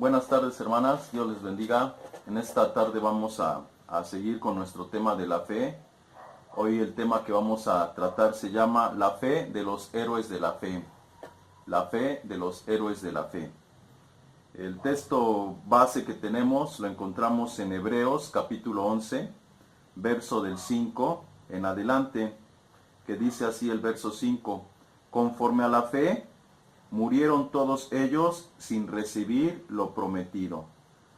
Buenas tardes, hermanas, Dios les bendiga. En esta tarde vamos a seguir con nuestro tema de la fe. Hoy el tema que vamos a tratar se llama la fe de los héroes de la fe. La fe de los héroes de la fe. El texto base que tenemos lo encontramos en Hebreos capítulo 11, verso del 5 en adelante, que dice así el verso 5: conforme a la fe, murieron todos ellos sin recibir lo prometido.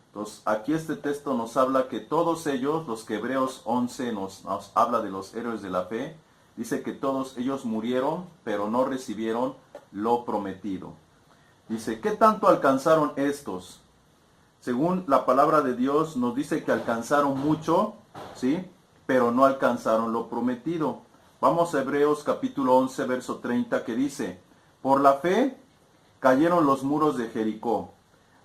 Entonces, aquí este texto nos habla que todos ellos, los que Hebreos 11 nos habla de los héroes de la fe, dice que todos ellos murieron, pero no recibieron lo prometido. Dice, ¿qué tanto alcanzaron estos? Según la palabra de Dios, nos dice que alcanzaron mucho, ¿sí? Pero no alcanzaron lo prometido. Vamos a Hebreos capítulo 11, verso 30, que dice, por la fe cayeron los muros de Jericó,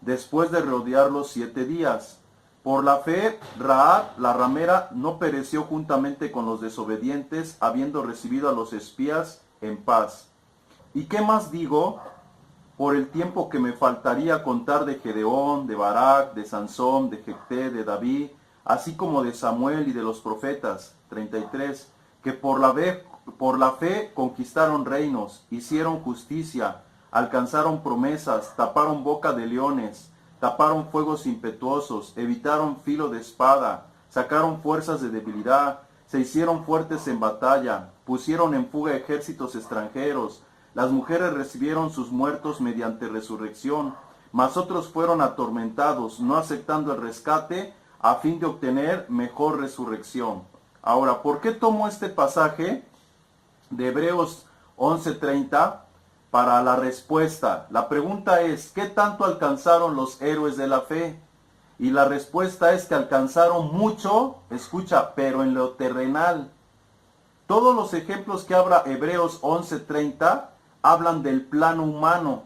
después de rodearlos 7 días. Por la fe, Rahab, la ramera, no pereció juntamente con los desobedientes, habiendo recibido a los espías en paz. ¿Y qué más digo? Por el tiempo que me faltaría contar de Gedeón, de Barak, de Sansón, de Jefté, de David, así como de Samuel y de los profetas. 33. Que por la fe conquistaron reinos, hicieron justicia, alcanzaron promesas, taparon boca de leones, taparon fuegos impetuosos, evitaron filo de espada, sacaron fuerzas de debilidad, se hicieron fuertes en batalla, pusieron en fuga ejércitos extranjeros. Las mujeres recibieron sus muertos mediante resurrección, mas otros fueron atormentados, no aceptando el rescate, a fin de obtener mejor resurrección. Ahora, ¿por qué tomo este pasaje de Hebreos 11:30 para la respuesta? La pregunta es, ¿qué tanto alcanzaron los héroes de la fe? Y la respuesta es que alcanzaron mucho, escucha, pero en lo terrenal. Todos los ejemplos que habla Hebreos 11:30 hablan del plano humano,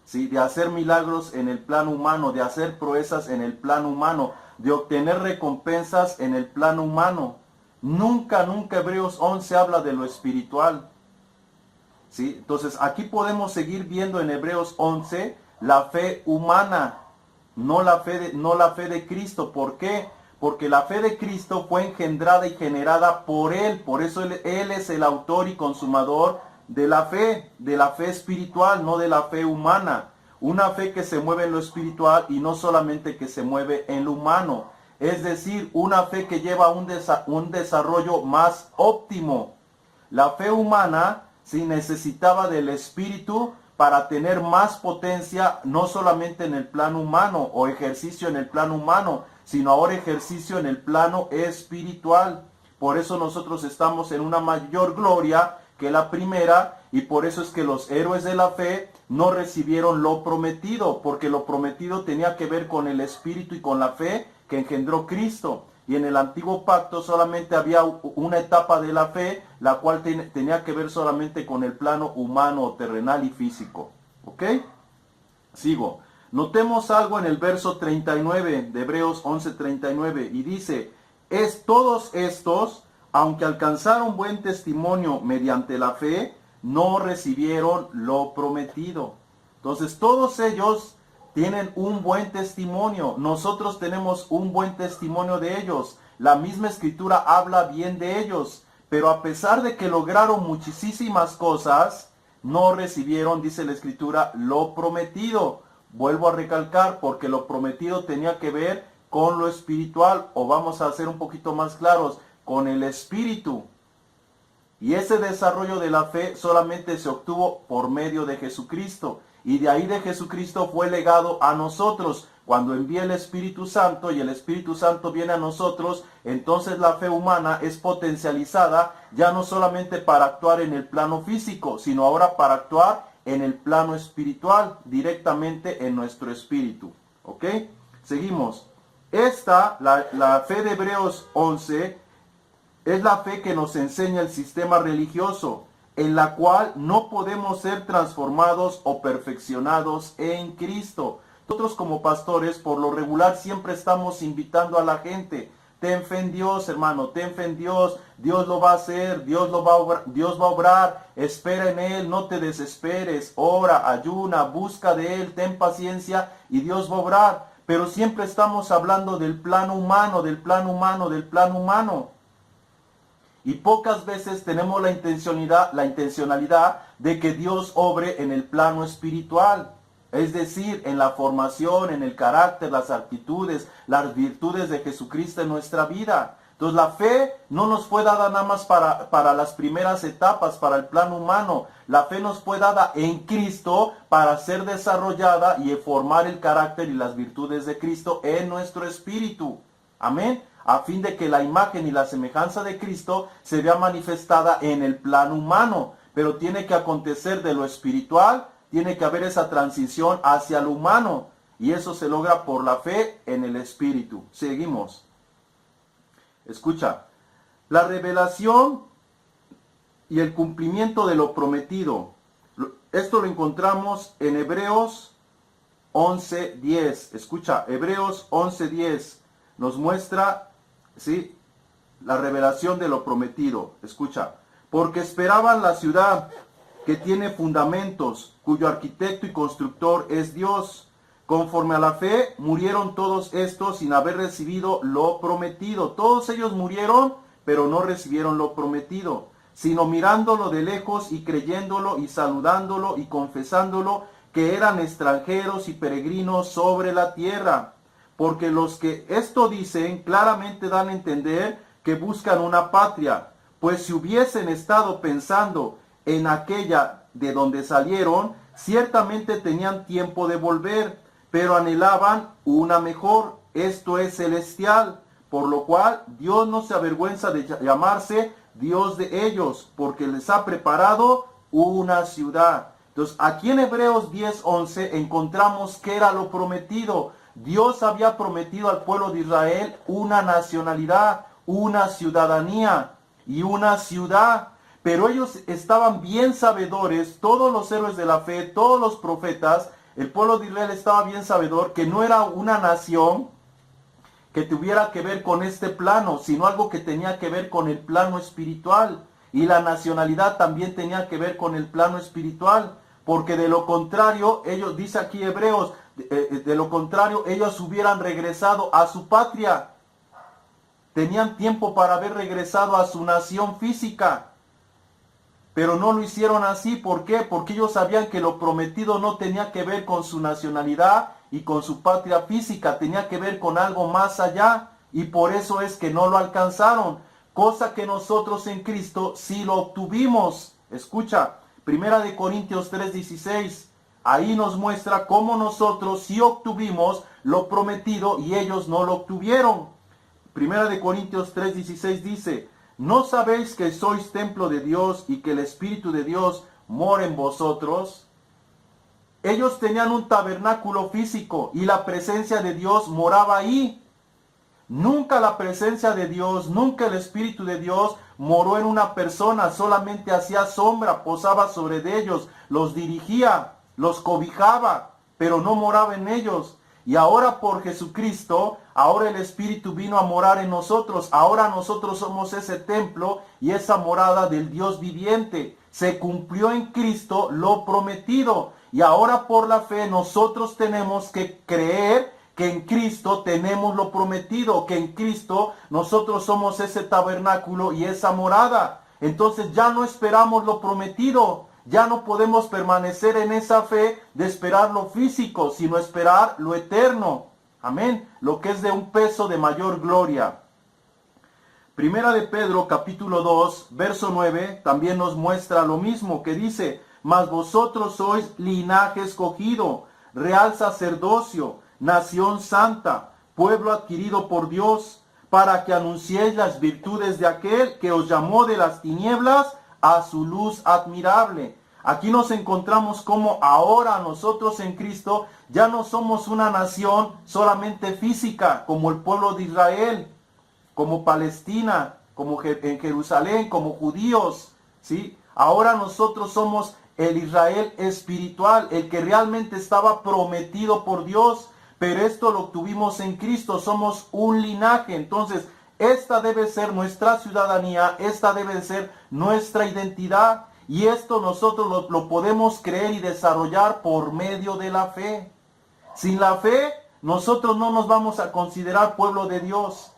¿sí? De hacer milagros en el plano humano, de hacer proezas en el plano humano, de obtener recompensas en el plano humano. Nunca Hebreos 11 habla de lo espiritual. ¿Sí? Entonces aquí podemos seguir viendo en Hebreos 11 la fe humana, no la fe de Cristo. ¿Por qué? Porque la fe de Cristo fue engendrada y generada por Él. Por eso Él es el autor y consumador de la fe espiritual, no de la fe humana. Una fe que se mueve en lo espiritual y no solamente que se mueve en lo humano. Es decir, una fe que lleva un desarrollo más óptimo. La fe humana sí necesitaba del espíritu para tener más potencia, no solamente en el plano humano o ejercicio en el plano humano, sino ahora ejercicio en el plano espiritual. Por eso nosotros estamos en una mayor gloria que la primera, y por eso es que los héroes de la fe no recibieron lo prometido, porque lo prometido tenía que ver con el espíritu y con la fe que engendró Cristo. Y en el antiguo pacto solamente había una etapa de la fe, la cual tenía que ver solamente con el plano humano, terrenal y físico. ¿Ok? Sigo. Notemos algo en el verso 39 de Hebreos 11:39, y dice, todos estos, aunque alcanzaron buen testimonio mediante la fe, no recibieron lo prometido. Entonces todos ellos tienen un buen testimonio. Nosotros tenemos un buen testimonio de ellos. La misma escritura habla bien de ellos. Pero a pesar de que lograron muchísimas cosas, no recibieron, dice la escritura, lo prometido. Vuelvo a recalcar, porque lo prometido tenía que ver con lo espiritual, o vamos a ser un poquito más claros, con el espíritu. Y ese desarrollo de la fe solamente se obtuvo por medio de Jesucristo. Y de ahí de Jesucristo fue legado a nosotros. Cuando envía el Espíritu Santo y el Espíritu Santo viene a nosotros, entonces la fe humana es potencializada ya no solamente para actuar en el plano físico, sino ahora para actuar en el plano espiritual, directamente en nuestro espíritu. ¿Ok? Seguimos. La fe de Hebreos 11, es la fe que nos enseña el sistema religioso, en la cual no podemos ser transformados o perfeccionados en Cristo. Nosotros como pastores, por lo regular, siempre estamos invitando a la gente, Ten fe en Dios, hermano, ten fe en Dios. Dios lo va a hacer, Dios va a obrar. Espera en Él, no te desesperes. Ora, ayuna, busca de Él, ten paciencia y Dios va a obrar. Pero siempre estamos hablando del plano humano, del plano humano, del plano humano. Y pocas veces tenemos la intencionalidad de que Dios obre en el plano espiritual. Es decir, en la formación, en el carácter, las actitudes, las virtudes de Jesucristo en nuestra vida. Entonces la fe no nos fue dada nada más para las primeras etapas, para el plano humano. La fe nos fue dada en Cristo para ser desarrollada y formar el carácter y las virtudes de Cristo en nuestro espíritu. Amén. A fin de que la imagen y la semejanza de Cristo se vea manifestada en el plano humano. Pero tiene que acontecer de lo espiritual, tiene que haber esa transición hacia lo humano. Y eso se logra por la fe en el espíritu. Seguimos. Escucha. La revelación y el cumplimiento de lo prometido. Esto lo encontramos en Hebreos 11:10. Escucha, Hebreos 11:10 nos muestra, ¿sí?, la revelación de lo prometido. Escucha. Porque esperaban la ciudad que tiene fundamentos, cuyo arquitecto y constructor es Dios. Conforme a la fe, murieron todos estos sin haber recibido lo prometido. Todos ellos murieron, pero no recibieron lo prometido, sino mirándolo de lejos y creyéndolo y saludándolo y confesándolo, que eran extranjeros y peregrinos sobre la tierra. Porque los que esto dicen claramente dan a entender que buscan una patria, pues si hubiesen estado pensando en aquella de donde salieron, ciertamente tenían tiempo de volver, pero anhelaban una mejor, esto es celestial, por lo cual Dios no se avergüenza de llamarse Dios de ellos, porque les ha preparado una ciudad. Entonces, aquí en Hebreos 10:11 encontramos que era lo prometido. Dios había prometido al pueblo de Israel una nacionalidad, una ciudadanía y una ciudad. Pero ellos estaban bien sabedores, todos los héroes de la fe, todos los profetas, el pueblo de Israel estaba bien sabedor que no era una nación que tuviera que ver con este plano, sino algo que tenía que ver con el plano espiritual. Y la nacionalidad también tenía que ver con el plano espiritual, porque de lo contrario, ellos, dice aquí Hebreos, de lo contrario, ellos hubieran regresado a su patria. Tenían tiempo para haber regresado a su nación física. Pero no lo hicieron así. ¿Por qué? Porque ellos sabían que lo prometido no tenía que ver con su nacionalidad y con su patria física. Tenía que ver con algo más allá. Y por eso es que no lo alcanzaron. Cosa que nosotros en Cristo sí lo obtuvimos. Escucha, 1 Corintios 3:16. Ahí nos muestra cómo nosotros sí obtuvimos lo prometido y ellos no lo obtuvieron. 1 Corintios 3:16 dice: ¿no sabéis que sois templo de Dios y que el Espíritu de Dios mora en vosotros? Ellos tenían un tabernáculo físico y la presencia de Dios moraba ahí. Nunca la presencia de Dios, nunca el Espíritu de Dios moró en una persona, solamente hacía sombra, posaba sobre ellos, los dirigía, los cobijaba, pero no moraba en ellos. Y ahora por Jesucristo, ahora el Espíritu vino a morar en nosotros. Ahora nosotros somos ese templo y esa morada del Dios viviente. Se cumplió en Cristo lo prometido. Y ahora por la fe nosotros tenemos que creer que en Cristo tenemos lo prometido. Que en Cristo nosotros somos ese tabernáculo y esa morada. Entonces ya no esperamos lo prometido. Ya no podemos permanecer en esa fe de esperar lo físico, sino esperar lo eterno. Amén. Lo que es de un peso de mayor gloria. Primera de Pedro, capítulo 2, verso 9, también nos muestra lo mismo, que dice: mas vosotros sois linaje escogido, real sacerdocio, nación santa, pueblo adquirido por Dios, para que anunciéis las virtudes de aquel que os llamó de las tinieblas a su luz admirable. Aquí nos encontramos como ahora nosotros en Cristo ya no somos una nación solamente física, como el pueblo de Israel, como Palestina, como en Jerusalén, como judíos, ¿sí? Ahora nosotros somos el Israel espiritual, el que realmente estaba prometido por Dios, pero esto lo obtuvimos en Cristo, somos un linaje. Entonces, esta debe ser nuestra ciudadanía, esta debe ser nuestra identidad. Y esto nosotros lo podemos creer y desarrollar por medio de la fe. Sin la fe, nosotros no nos vamos a considerar pueblo de Dios.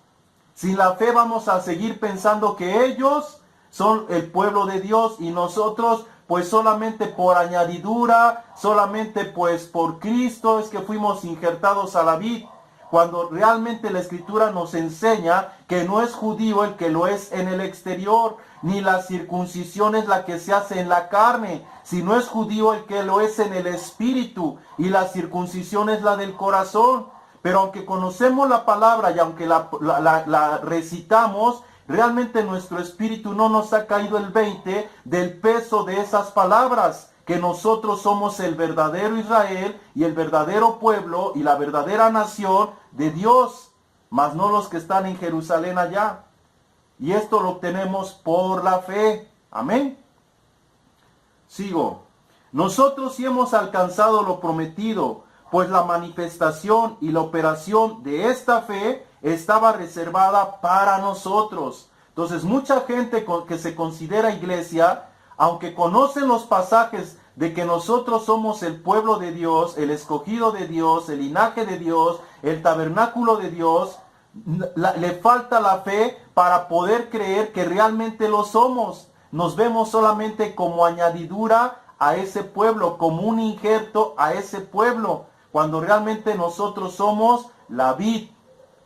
Sin la fe vamos a seguir pensando que ellos son el pueblo de Dios y nosotros pues solamente por añadidura, solamente pues por Cristo es que fuimos injertados a la vid. Cuando realmente la Escritura nos enseña que no es judío el que lo es en el exterior, ni la circuncisión es la que se hace en la carne, sino es judío el que lo es en el espíritu, y la circuncisión es la del corazón. Pero aunque conocemos la palabra y aunque la recitamos, realmente nuestro espíritu no nos ha caído el 20 del peso de esas palabras, que nosotros somos el verdadero Israel y el verdadero pueblo y la verdadera nación de Dios, mas no los que están en Jerusalén allá. Y esto lo obtenemos por la fe. Amén. Sigo. Nosotros sí hemos alcanzado lo prometido, pues la manifestación y la operación de esta fe estaba reservada para nosotros. Entonces, mucha gente que se considera iglesia, aunque conocen los pasajes de que nosotros somos el pueblo de Dios, el escogido de Dios, el linaje de Dios, el tabernáculo de Dios, le falta la fe para poder creer que realmente lo somos. Nos vemos solamente como añadidura a ese pueblo, como un injerto a ese pueblo, cuando realmente nosotros somos la vid.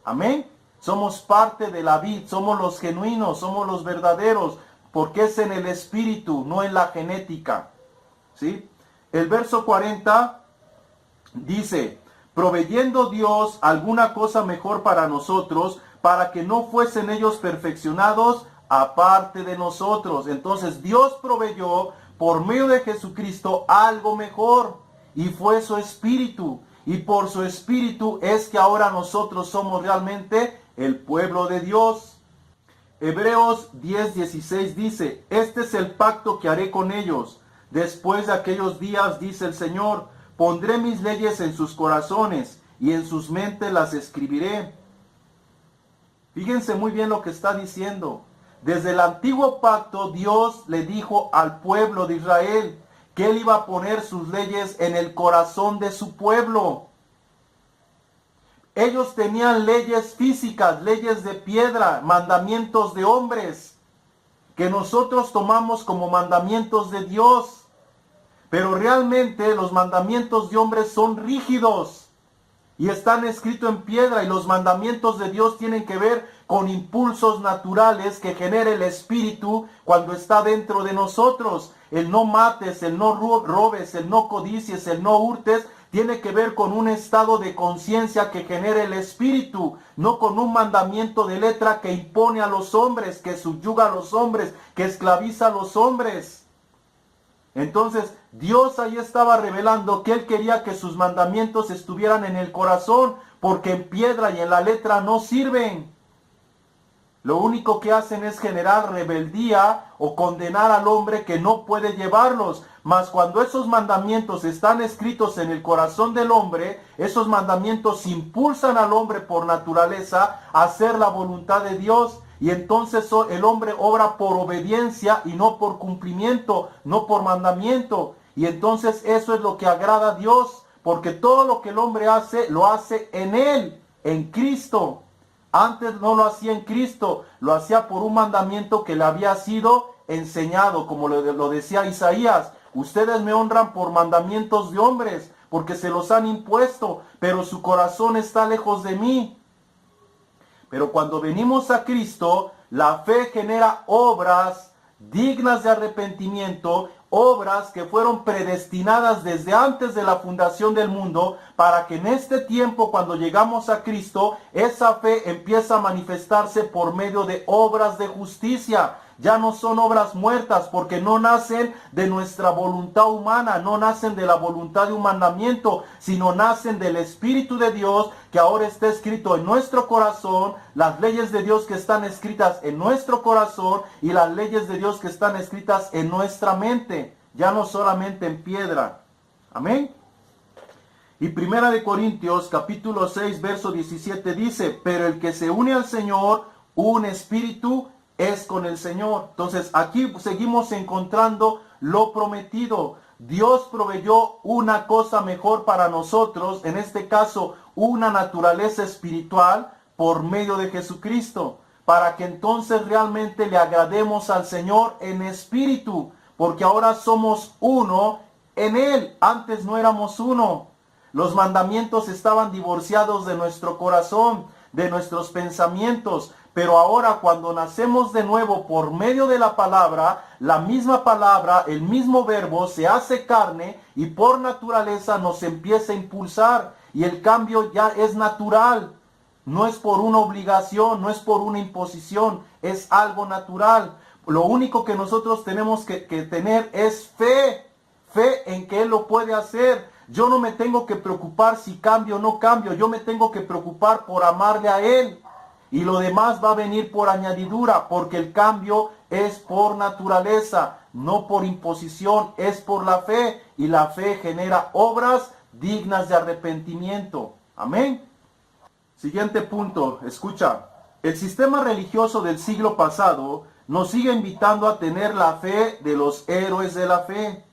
Amén. Somos parte de la vid, somos los genuinos, somos los verdaderos, porque es en el espíritu, no en la genética. ¿Sí? El verso 40 dice: proveyendo Dios alguna cosa mejor para nosotros, para que no fuesen ellos perfeccionados aparte de nosotros. Entonces Dios proveyó por medio de Jesucristo algo mejor, y fue su espíritu. Y por su espíritu es que ahora nosotros somos realmente el pueblo de Dios. Hebreos 10:16 dice: este es el pacto que haré con ellos. Después de aquellos días, dice el Señor, pondré mis leyes en sus corazones y en sus mentes las escribiré. Fíjense muy bien lo que está diciendo. Desde el antiguo pacto, Dios le dijo al pueblo de Israel que Él iba a poner sus leyes en el corazón de su pueblo. Ellos tenían leyes físicas, leyes de piedra, mandamientos de hombres, que nosotros tomamos como mandamientos de Dios. Pero realmente los mandamientos de hombres son rígidos y están escritos en piedra, y los mandamientos de Dios tienen que ver con impulsos naturales que genera el espíritu cuando está dentro de nosotros. El no mates, el no robes, el no codicies, el no hurtes, tiene que ver con un estado de conciencia que genera el espíritu, no con un mandamiento de letra que impone a los hombres, que subyuga a los hombres, que esclaviza a los hombres. Entonces, Dios ahí estaba revelando que Él quería que sus mandamientos estuvieran en el corazón, porque en piedra y en la letra no sirven. Lo único que hacen es generar rebeldía o condenar al hombre que no puede llevarlos. Mas cuando esos mandamientos están escritos en el corazón del hombre, esos mandamientos impulsan al hombre por naturaleza a hacer la voluntad de Dios. Y entonces el hombre obra por obediencia y no por cumplimiento, no por mandamiento. Y entonces eso es lo que agrada a Dios, porque todo lo que el hombre hace, lo hace en Él, en Cristo. Antes no lo hacía en Cristo, lo hacía por un mandamiento que le había sido enseñado, como lo decía Isaías. Ustedes me honran por mandamientos de hombres, porque se los han impuesto, pero su corazón está lejos de mí. Pero cuando venimos a Cristo, la fe genera obras dignas de arrepentimiento, obras que fueron predestinadas desde antes de la fundación del mundo, para que en este tiempo, cuando llegamos a Cristo, esa fe empieza a manifestarse por medio de obras de justicia. Ya no son obras muertas, porque no nacen de nuestra voluntad humana, no nacen de la voluntad de un mandamiento, sino nacen del Espíritu de Dios, que ahora está escrito en nuestro corazón, las leyes de Dios que están escritas en nuestro corazón y las leyes de Dios que están escritas en nuestra mente, ya no solamente en piedra. Amén. Y 1 Corintios capítulo 6 verso 17 dice: pero el que se une al Señor un espíritu es con el Señor. Entonces aquí seguimos encontrando lo prometido. Dios proveyó una cosa mejor para nosotros, en este caso una naturaleza espiritual por medio de Jesucristo, para que entonces realmente le agrademos al Señor en espíritu, porque ahora somos uno en Él. Antes no éramos uno. Los mandamientos estaban divorciados de nuestro corazón, de nuestros pensamientos, pero ahora cuando nacemos de nuevo por medio de la misma palabra, el mismo verbo se hace carne y por naturaleza nos empieza a impulsar y el cambio ya es natural. No es por una obligación, no es por una imposición, es algo natural. Lo único que nosotros tenemos que tener es fe en que Él lo puede hacer. Yo no me tengo que preocupar si cambio o no cambio, yo me tengo que preocupar por amarle a Él. Y lo demás va a venir por añadidura, porque el cambio es por naturaleza, no por imposición, es por la fe. Y la fe genera obras dignas de arrepentimiento. Amén. Siguiente punto, escucha. El sistema religioso del siglo pasado nos sigue invitando a tener la fe de los héroes de la fe,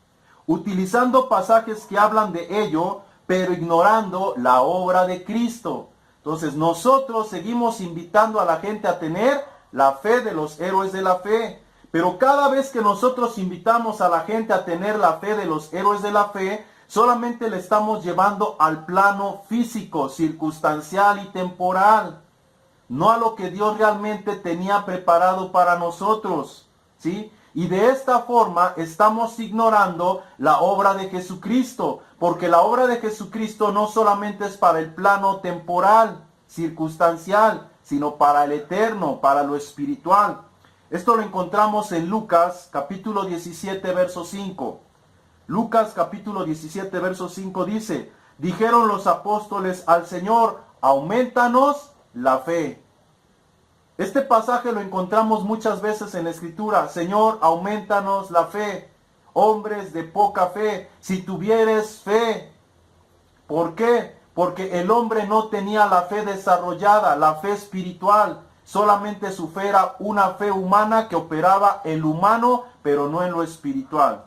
utilizando pasajes que hablan de ello, pero ignorando la obra de Cristo. Entonces nosotros seguimos invitando a la gente a tener la fe de los héroes de la fe. Pero cada vez que nosotros invitamos a la gente a tener la fe de los héroes de la fe, solamente le estamos llevando al plano físico, circunstancial y temporal. No a lo que Dios realmente tenía preparado para nosotros, ¿sí? Y de esta forma estamos ignorando la obra de Jesucristo, porque la obra de Jesucristo no solamente es para el plano temporal, circunstancial, sino para el eterno, para lo espiritual. Esto lo encontramos en Lucas capítulo 17, verso 5. Lucas capítulo 17, verso 5 dice: dijeron los apóstoles al Señor, aumentanos la fe. Este pasaje lo encontramos muchas veces en la Escritura. Señor, aumentanos la fe. Hombres de poca fe, si tuvieres fe. ¿Por qué? Porque el hombre no tenía la fe desarrollada, la fe espiritual. Solamente su fe era una fe humana que operaba en lo humano, pero no en lo espiritual.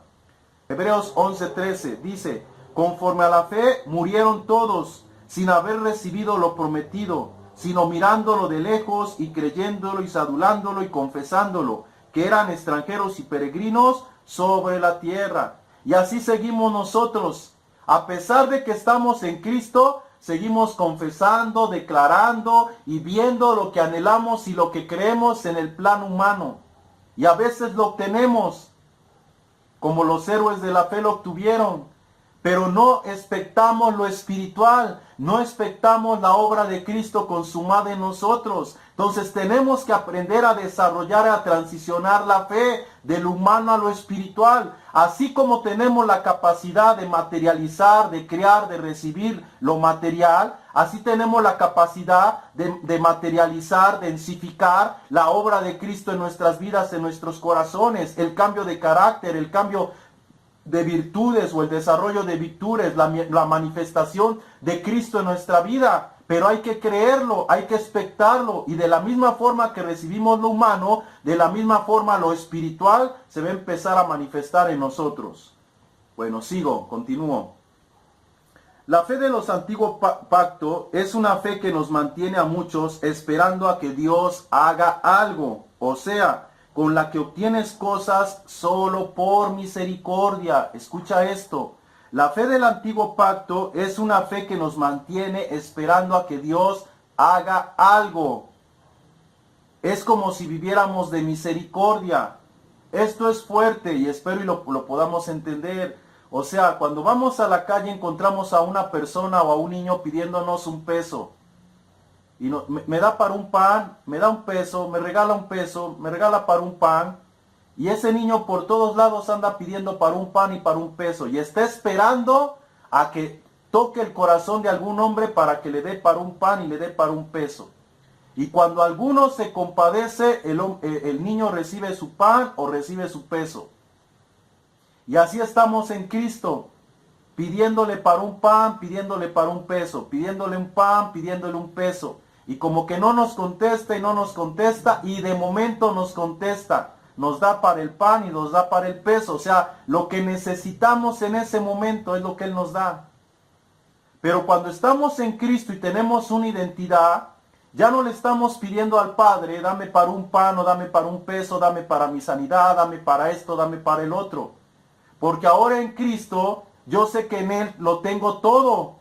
Hebreos 11:13 dice: conforme a la fe murieron todos, sin haber recibido lo prometido, sino mirándolo de lejos y creyéndolo y adulándolo y confesándolo, que eran extranjeros y peregrinos sobre la tierra. Y así seguimos nosotros. A pesar de que estamos en Cristo, seguimos confesando, declarando y viendo lo que anhelamos y lo que creemos en el plano humano. Y a veces lo obtenemos, como los héroes de la fe lo obtuvieron. Pero no expectamos lo espiritual, no expectamos la obra de Cristo consumada en nosotros. Entonces tenemos que aprender a desarrollar, a transicionar la fe de lo humano a lo espiritual. Así como tenemos la capacidad de materializar, de crear, de recibir lo material, así tenemos la capacidad de materializar, de densificar la obra de Cristo en nuestras vidas, en nuestros corazones, el cambio de carácter, el cambio de virtudes o el desarrollo de virtudes, la manifestación de Cristo en nuestra vida. Pero hay que creerlo, hay que expectarlo, y de la misma forma que recibimos lo humano, de la misma forma lo espiritual se va a empezar a manifestar en nosotros. Bueno, continúo. La fe de los antiguos pactos es una fe que nos mantiene a muchos esperando a que Dios haga algo, o sea, con la que obtienes cosas solo por misericordia. Escucha esto. La fe del antiguo pacto es una fe que nos mantiene esperando a que Dios haga algo. Es como si viviéramos de misericordia. Esto es fuerte y espero y lo podamos entender. O sea, cuando vamos a la calle encontramos a una persona o a un niño pidiéndonos un peso. Y no, me da para un pan, me da un peso, me regala un peso, me regala para un pan. Y ese niño por todos lados anda pidiendo para un pan y para un peso. Y está esperando a que toque el corazón de algún hombre para que le dé para un pan y le dé para un peso. Y cuando alguno se compadece, el niño recibe su pan o recibe su peso. Y así estamos en Cristo, pidiéndole para un pan, pidiéndole para un peso, pidiéndole un pan, pidiéndole un peso. y como que no nos contesta y no nos contesta, y de momento nos contesta. Nos da para el pan y nos da para el peso. O sea, lo que necesitamos en ese momento es lo que Él nos da. Pero cuando estamos en Cristo y tenemos una identidad, ya no le estamos pidiendo al Padre, dame para un pan o dame para un peso, dame para mi sanidad, dame para esto, dame para el otro. Porque ahora en Cristo, yo sé que en Él lo tengo todo.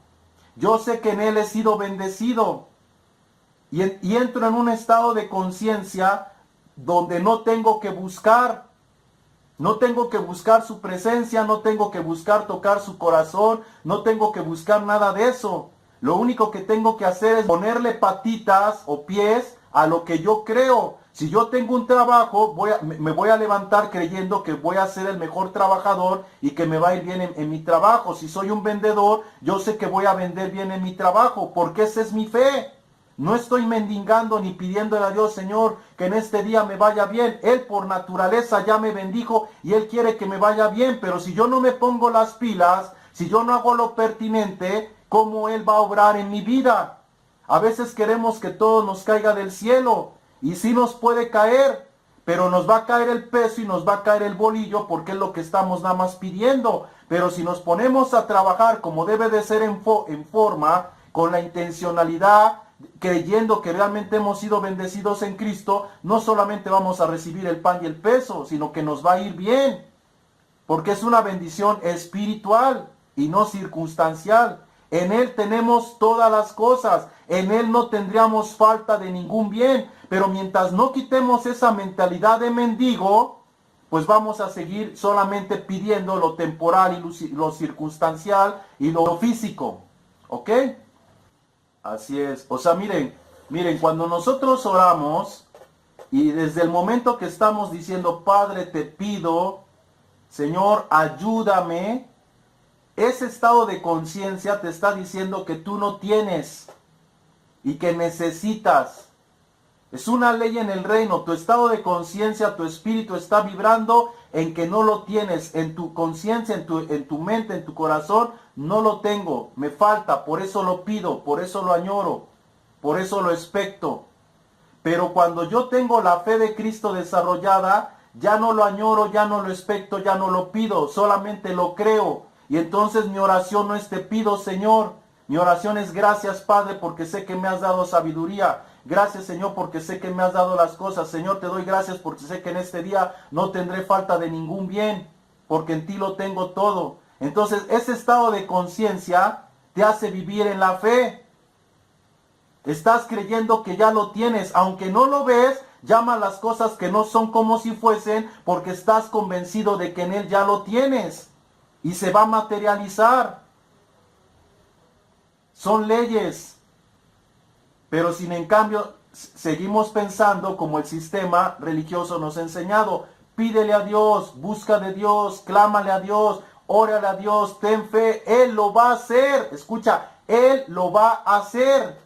Yo sé que en Él he sido bendecido. Y entro en un estado de conciencia donde no tengo que buscar. No tengo que buscar su presencia, no tengo que buscar tocar su corazón, no tengo que buscar nada de eso. Lo único que tengo que hacer es ponerle patitas o pies a lo que yo creo. Si yo tengo un trabajo, me voy a levantar creyendo que voy a ser el mejor trabajador y que me va a ir bien en mi trabajo. Si soy un vendedor, yo sé que voy a vender bien en mi trabajo, porque esa es mi fe. No estoy mendigando ni pidiéndole a Dios, Señor, que en este día me vaya bien. Él por naturaleza ya me bendijo y Él quiere que me vaya bien. Pero si yo no me pongo las pilas, si yo no hago lo pertinente, ¿cómo Él va a obrar en mi vida? A veces queremos que todo nos caiga del cielo. Y sí nos puede caer, pero nos va a caer el peso y nos va a caer el bolillo porque es lo que estamos nada más pidiendo. Pero si nos ponemos a trabajar como debe de ser en forma, con la intencionalidad, creyendo que realmente hemos sido bendecidos en Cristo, no solamente vamos a recibir el pan y el peso, sino que nos va a ir bien, porque es una bendición espiritual y no circunstancial. En Él tenemos todas las cosas, en Él no tendríamos falta de ningún bien, pero mientras no quitemos esa mentalidad de mendigo, pues vamos a seguir solamente pidiendo lo temporal y lo circunstancial y lo físico, ¿ok? Así es. O sea, miren, cuando nosotros oramos y desde el momento que estamos diciendo, Padre, te pido, Señor, ayúdame, ese estado de conciencia te está diciendo que tú no tienes y que necesitas. Es una ley en el reino. Tu estado de conciencia, tu espíritu está vibrando en que no lo tienes. En tu conciencia, en tu mente, en tu corazón, no lo tengo. Me falta, por eso lo pido, por eso lo añoro, por eso lo expecto. Pero cuando yo tengo la fe de Cristo desarrollada, ya no lo añoro, ya no lo expecto, ya no lo pido, solamente lo creo. Y entonces mi oración no es te pido, Señor. Mi oración es gracias, Padre, porque sé que me has dado sabiduría. Gracias, Señor, porque sé que me has dado las cosas. Señor, te doy gracias porque sé que en este día no tendré falta de ningún bien, porque en ti lo tengo todo. Entonces, ese estado de conciencia te hace vivir en la fe. Estás creyendo que ya lo tienes, aunque no lo ves, llama las cosas que no son como si fuesen, porque estás convencido de que en Él ya lo tienes y se va a materializar. Son leyes. Pero sin en cambio seguimos pensando como el sistema religioso nos ha enseñado. Pídele a Dios, busca de Dios, clámale a Dios, órale a Dios, ten fe, Él lo va a hacer. Escucha, Él lo va a hacer.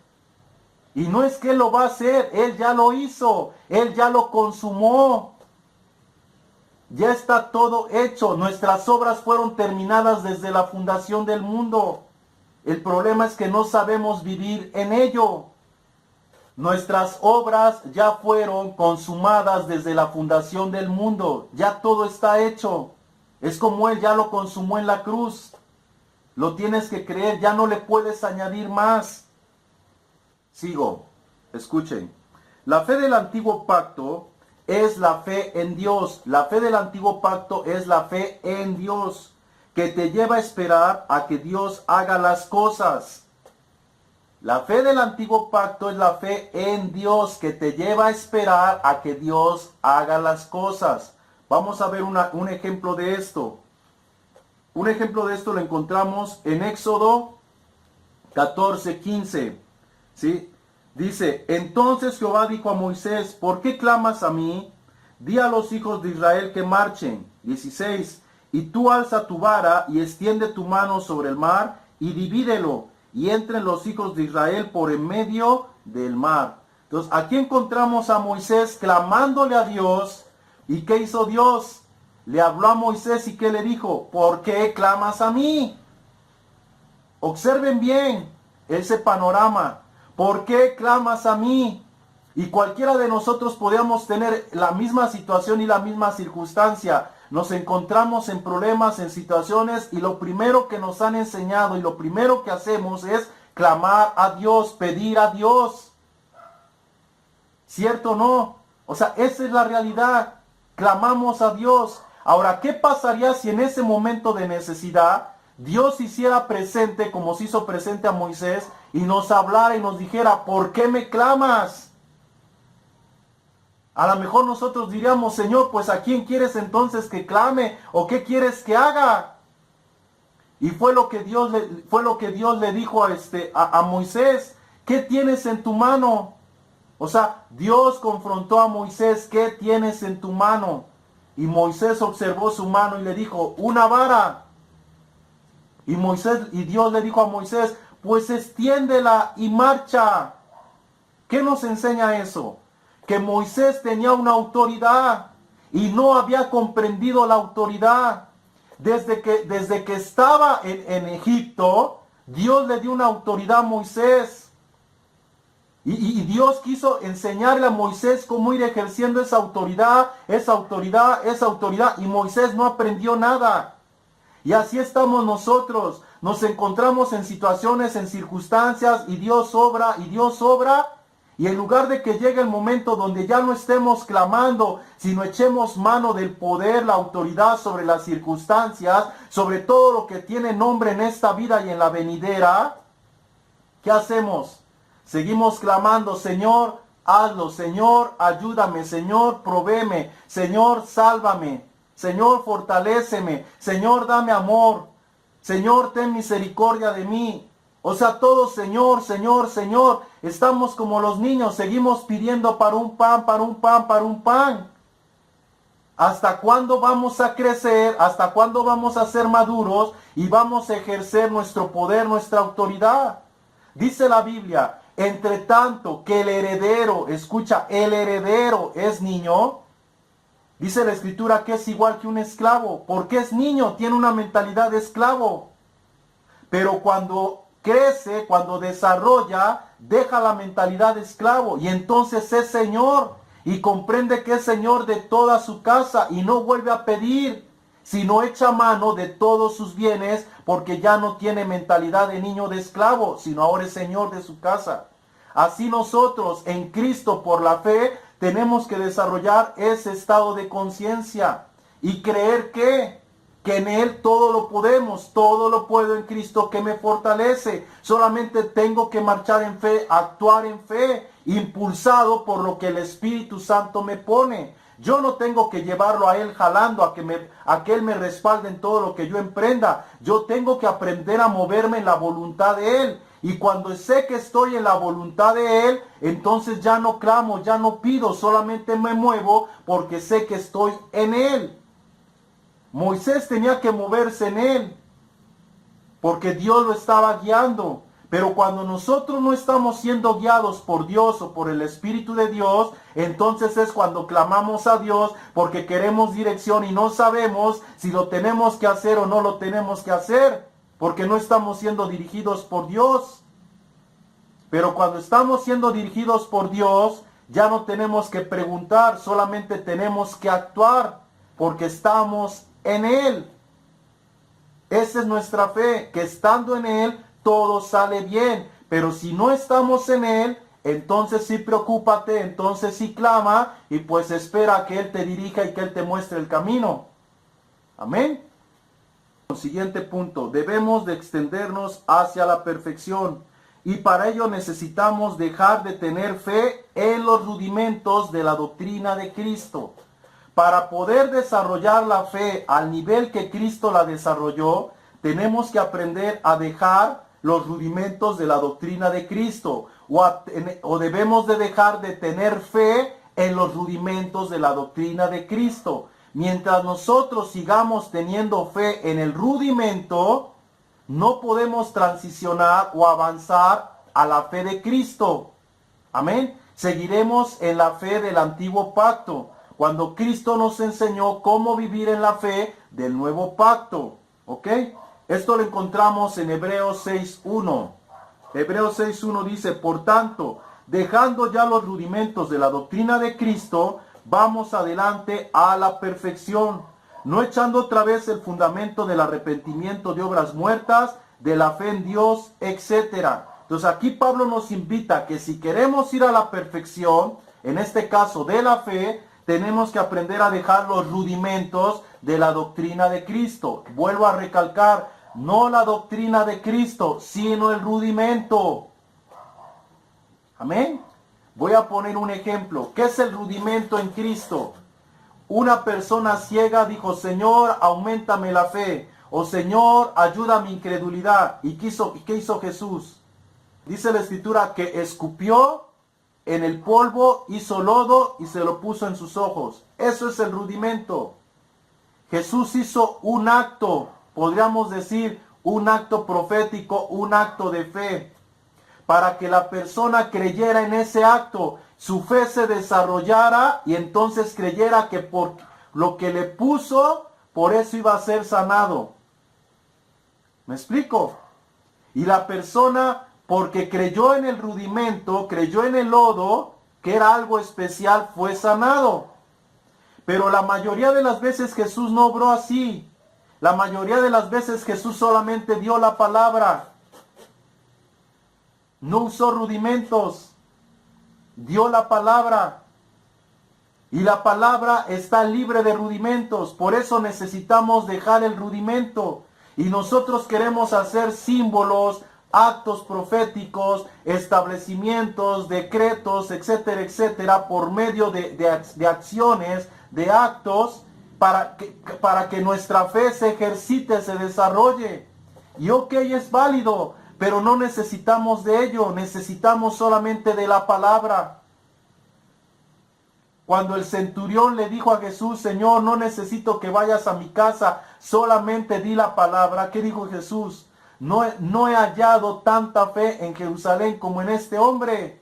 Y no es que Él lo va a hacer, Él ya lo hizo, Él ya lo consumó. Ya está todo hecho, nuestras obras fueron terminadas desde la fundación del mundo. El problema es que no sabemos vivir en ello. Nuestras obras ya fueron consumadas desde la fundación del mundo. Ya todo está hecho. Es como Él ya lo consumó en la cruz. Lo tienes que creer, ya no le puedes añadir más. Sigo, escuchen. La fe del antiguo pacto es la fe en Dios. La fe del antiguo pacto es la fe en Dios, que te lleva a esperar a que Dios haga las cosas. La fe del antiguo pacto es la fe en Dios que te lleva a esperar a que Dios haga las cosas. Vamos a ver un ejemplo de esto. Un ejemplo de esto lo encontramos en Éxodo 14:15. ¿Sí? Dice, entonces Jehová dijo a Moisés, ¿por qué clamas a mí? Di a los hijos de Israel que marchen. 16. Y tú alza tu vara y extiende tu mano sobre el mar y divídelo, y entren los hijos de Israel por en medio del mar. Entonces, aquí encontramos a Moisés clamándole a Dios. ¿Y qué hizo Dios? Le habló a Moisés y ¿qué le dijo? ¿Por qué clamas a mí? Observen bien ese panorama. ¿por qué clamas a mí? Y cualquiera de nosotros podemos tener la misma situación y la misma circunstancia. Nos encontramos en problemas, en situaciones, y lo primero que nos han enseñado y lo primero que hacemos es clamar a Dios, pedir a Dios. ¿Cierto o no? O sea, esa es la realidad. Clamamos a Dios. Ahora, ¿qué pasaría si en ese momento de necesidad Dios hiciera presente, como se hizo presente a Moisés, y nos hablara y nos dijera, ¿por qué me clamas? A lo mejor nosotros diríamos, Señor, pues ¿a quién quieres entonces que clame? ¿O qué quieres que haga? Y fue lo que Dios le dijo a Moisés. ¿Qué tienes en tu mano? O sea, Dios confrontó a Moisés, ¿qué tienes en tu mano? Y Moisés observó su mano y le dijo, una vara. Y Dios le dijo a Moisés, pues extiéndela y marcha. ¿Qué nos enseña eso? Que Moisés tenía una autoridad y no había comprendido la autoridad. Desde que estaba en Egipto, Dios le dio una autoridad a Moisés. Y Dios quiso enseñarle a Moisés cómo ir ejerciendo esa autoridad, y Moisés no aprendió nada. Y así estamos nosotros. Nos encontramos en situaciones, en circunstancias, y Dios obra, y en lugar de que llegue el momento donde ya no estemos clamando, sino echemos mano del poder, la autoridad sobre las circunstancias, sobre todo lo que tiene nombre en esta vida y en la venidera, ¿qué hacemos? Seguimos clamando, Señor, hazlo, Señor, ayúdame, Señor, provéeme, Señor, sálvame, Señor, fortaléceme, Señor, dame amor, Señor, ten misericordia de mí. O sea, todos, Señor, Señor, Señor, estamos como los niños, seguimos pidiendo para un pan, para un pan, para un pan. ¿Hasta cuándo vamos a crecer? ¿Hasta cuándo vamos a ser maduros y vamos a ejercer nuestro poder, nuestra autoridad? Dice la Biblia, entre tanto que el heredero, escucha, el heredero es niño, dice la Escritura que es igual que un esclavo, porque es niño, tiene una mentalidad de esclavo. Pero cuando crece, cuando desarrolla, deja la mentalidad de esclavo y entonces es señor y comprende que es señor de toda su casa y no vuelve a pedir, sino echa mano de todos sus bienes porque ya no tiene mentalidad de niño de esclavo, sino ahora es señor de su casa. Así nosotros en Cristo por la fe tenemos que desarrollar ese estado de conciencia y creer que en Él todo lo podemos, todo lo puedo en Cristo que me fortalece. Solamente tengo que marchar en fe, actuar en fe, impulsado por lo que el Espíritu Santo me pone. Yo no tengo que llevarlo a Él jalando, a que Él me respalde en todo lo que yo emprenda. Yo tengo que aprender a moverme en la voluntad de Él. Y cuando sé que estoy en la voluntad de Él, entonces ya no clamo, ya no pido, solamente me muevo porque sé que estoy en Él. Moisés tenía que moverse en Él, porque Dios lo estaba guiando. Pero cuando nosotros no estamos siendo guiados por Dios o por el Espíritu de Dios, entonces es cuando clamamos a Dios porque queremos dirección y no sabemos si lo tenemos que hacer o no lo tenemos que hacer, porque no estamos siendo dirigidos por Dios. Pero cuando estamos siendo dirigidos por Dios, ya no tenemos que preguntar, solamente tenemos que actuar, porque estamos en Él. Esa es nuestra fe, que estando en Él todo sale bien. Pero si no estamos en Él, entonces sí preocúpate, entonces sí clama y pues espera que Él te dirija y que Él te muestre el camino. Amén. Siguiente punto, debemos de extendernos hacia la perfección y para ello necesitamos dejar de tener fe en los rudimentos de la doctrina de Cristo. Para poder desarrollar la fe al nivel que Cristo la desarrolló, tenemos que aprender a dejar los rudimentos de la doctrina de Cristo, o debemos de dejar de tener fe en los rudimentos de la doctrina de Cristo. Mientras nosotros sigamos teniendo fe en el rudimento, no podemos transicionar o avanzar a la fe de Cristo. Amén. Seguiremos en la fe del antiguo pacto, cuando Cristo nos enseñó cómo vivir en la fe del nuevo pacto. ¿Ok? Esto lo encontramos en Hebreos 6:1. Hebreos 6.1 dice, por tanto, dejando ya los rudimentos de la doctrina de Cristo, vamos adelante a la perfección, no echando otra vez el fundamento del arrepentimiento de obras muertas, de la fe en Dios, etc. Entonces aquí Pablo nos invita a que si queremos ir a la perfección, en este caso de la fe, tenemos que aprender a dejar los rudimentos de la doctrina de Cristo. Vuelvo a recalcar, no la doctrina de Cristo, sino el rudimento. Amén. Voy a poner un ejemplo. ¿Qué es el rudimento en Cristo? Una persona ciega dijo, Señor, auméntame la fe. O Señor, ayuda a mi incredulidad. ¿Y qué hizo Jesús? Dice la Escritura que escupió en el polvo, hizo lodo y se lo puso en sus ojos. Eso es el rudimento. Jesús hizo un acto, podríamos decir, un acto profético, un acto de fe, para que la persona creyera en ese acto, su fe se desarrollara y entonces creyera que por lo que le puso, por eso iba a ser sanado. ¿Me explico? Y la persona, porque creyó en el rudimento, creyó en el lodo, que era algo especial, fue sanado. Pero la mayoría de las veces Jesús no obró así. La mayoría de las veces Jesús solamente dio la palabra. No usó rudimentos. Dio la palabra. Y la palabra está libre de rudimentos. Por eso necesitamos dejar el rudimento. Y nosotros queremos hacer símbolos, actos proféticos, establecimientos, decretos, etcétera, etcétera, por medio de acciones, de actos, para que nuestra fe se ejercite, se desarrolle. Y ok, es válido, pero no necesitamos de ello, necesitamos solamente de la palabra. Cuando el centurión le dijo a Jesús, Señor, no necesito que vayas a mi casa, solamente di la palabra, ¿qué dijo Jesús? No he hallado tanta fe en Jerusalén como en este hombre.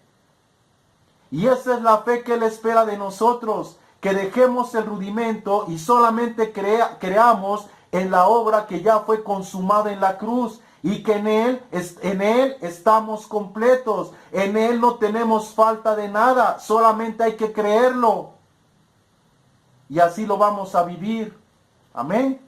Y esa es la fe que Él espera de nosotros, que dejemos el rudimento y solamente creamos en la obra que ya fue consumada en la cruz, y que en Él estamos completos, en Él no tenemos falta de nada, solamente hay que creerlo. Y así lo vamos a vivir. Amén.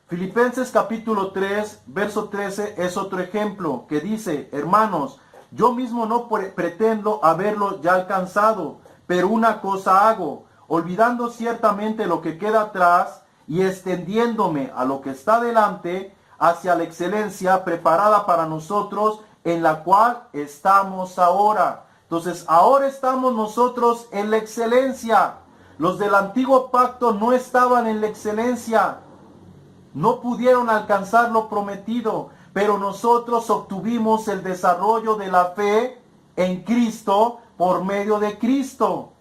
Filipenses capítulo 3, verso 13 es otro ejemplo que dice, hermanos, yo mismo no pretendo haberlo ya alcanzado, pero una cosa hago, olvidando ciertamente lo que queda atrás y extendiéndome a lo que está delante, hacia la excelencia preparada para nosotros, en la cual estamos ahora. Entonces, ahora estamos nosotros en la excelencia. Los del antiguo pacto no estaban en la excelencia. No pudieron alcanzar lo prometido, pero nosotros obtuvimos el desarrollo de la fe en Cristo por medio de Cristo.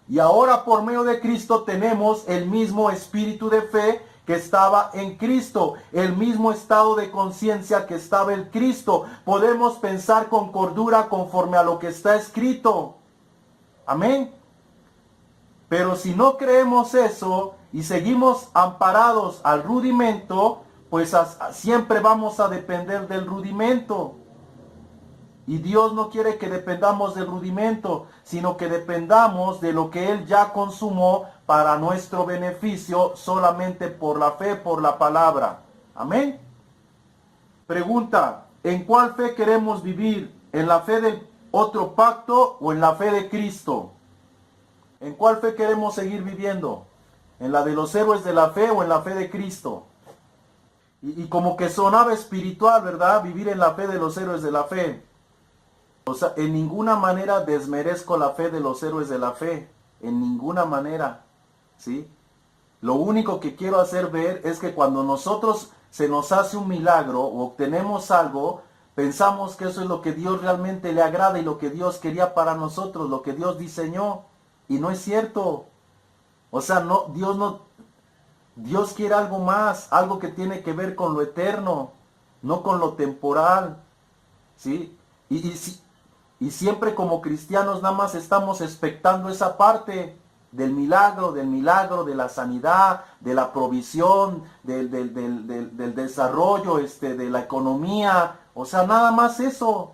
Y ahora por medio de Cristo tenemos el mismo espíritu de fe que estaba en Cristo, el mismo estado de conciencia que estaba en Cristo. Podemos pensar con cordura conforme a lo que está escrito. Amén. Pero si no creemos eso y seguimos amparados al rudimento, pues siempre vamos a depender del rudimento. Y Dios no quiere que dependamos del rudimento, sino que dependamos de lo que Él ya consumó para nuestro beneficio, solamente por la fe, por la palabra. Amén. Pregunta, ¿en cuál fe queremos vivir? ¿En la fe del otro pacto o en la fe de Cristo? ¿En cuál fe queremos seguir viviendo? ¿En la de los héroes de la fe o en la fe de Cristo? Y como que sonaba espiritual, ¿verdad? Vivir en la fe de los héroes de la fe. O sea, en ninguna manera desmerezco la fe de los héroes de la fe. En ninguna manera. ¿Sí? Lo único que quiero hacer ver es que cuando nosotros se nos hace un milagro o obtenemos algo, pensamos que eso es lo que Dios realmente le agrada y lo que Dios quería para nosotros, lo que Dios diseñó. Y no es cierto. O sea, Dios quiere algo más, algo que tiene que ver con lo eterno, no con lo temporal. ¿Sí? Y siempre como cristianos nada más estamos expectando esa parte del milagro, de la sanidad, de la provisión, del desarrollo, de la economía O sea, nada más eso.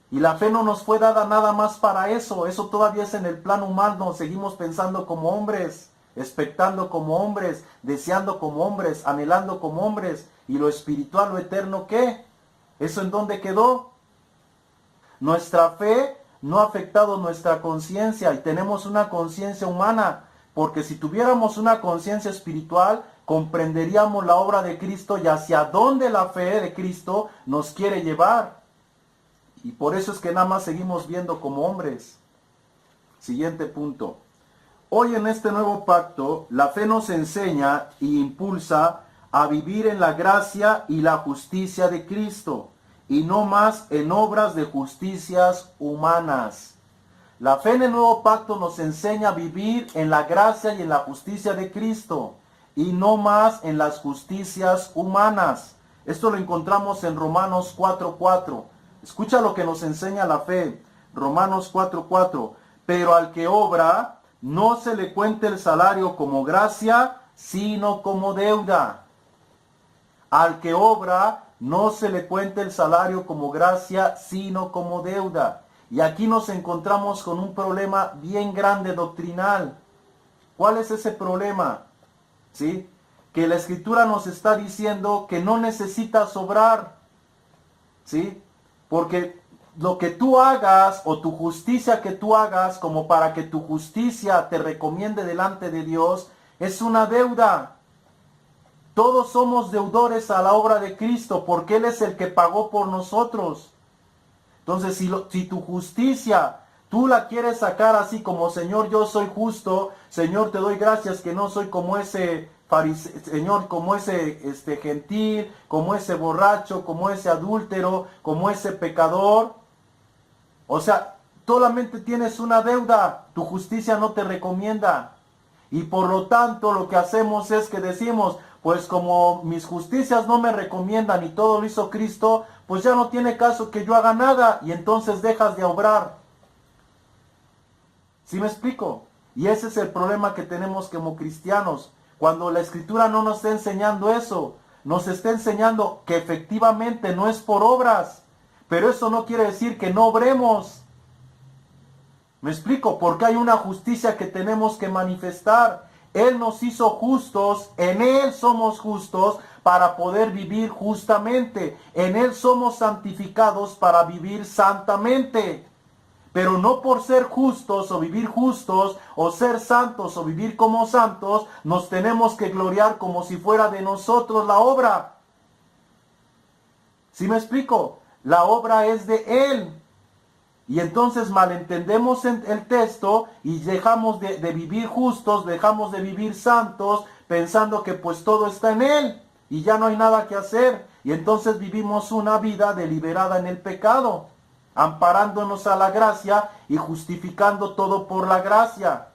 Y la fe no nos fue dada nada más para eso. Eso todavía es en el plano humano. Seguimos pensando como hombres, expectando como hombres, deseando como hombres, anhelando como hombres. ¿Y lo espiritual, lo eterno qué? ¿Eso en dónde quedó? Nuestra fe no ha afectado nuestra conciencia y tenemos una conciencia humana. Porque si tuviéramos una conciencia espiritual, comprenderíamos la obra de Cristo y hacia dónde la fe de Cristo nos quiere llevar. Y por eso es que nada más seguimos viendo como hombres. Siguiente punto. Hoy en este nuevo pacto, la fe nos enseña e impulsa a vivir en la gracia y la justicia de Cristo, y no más en obras de justicias humanas. La fe en el nuevo pacto nos enseña a vivir en la gracia y en la justicia de Cristo, y no más en las justicias humanas. Esto lo encontramos en Romanos 4:4. Escucha lo que nos enseña la fe. Romanos 4:4. Pero al que obra, no se le cuente el salario como gracia, sino como deuda. Al que obra, no se le cuente el salario como gracia, sino como deuda. Y aquí nos encontramos con un problema bien grande doctrinal. ¿Cuál es ese problema? ¿Sí? Que la Escritura nos está diciendo que no necesitas obrar. ¿Sí? Porque lo que tú hagas o tu justicia que tú hagas como para que tu justicia te recomiende delante de Dios es una deuda. Todos somos deudores a la obra de Cristo porque Él es el que pagó por nosotros. Entonces si tu justicia tú la quieres sacar así como Señor, yo soy justo, Señor, te doy gracias que no soy como ese fariseo, Señor, como ese gentil, como ese borracho, como ese adúltero, como ese pecador. O sea, solamente tienes una deuda, tu justicia no te recomienda. Y por lo tanto lo que hacemos es que decimos, pues como mis justicias no me recomiendan y todo lo hizo Cristo, pues ya no tiene caso que yo haga nada y entonces dejas de obrar. ¿Sí me explico? Y ese es el problema que tenemos como cristianos. Cuando la Escritura no nos está enseñando eso, nos está enseñando que efectivamente no es por obras, pero eso no quiere decir que no obremos. ¿Me explico? Porque hay una justicia que tenemos que manifestar. Él nos hizo justos, en Él somos justos para poder vivir justamente. En Él somos santificados para vivir santamente. Pero no por ser justos o vivir justos o ser santos o vivir como santos, nos tenemos que gloriar como si fuera de nosotros la obra. ¿Sí me explico? La obra es de Él. Y entonces malentendemos el texto y dejamos de vivir justos, dejamos de vivir santos, pensando que pues todo está en Él y ya no hay nada que hacer. Y entonces vivimos una vida deliberada en el pecado, amparándonos a la gracia y justificando todo por la gracia.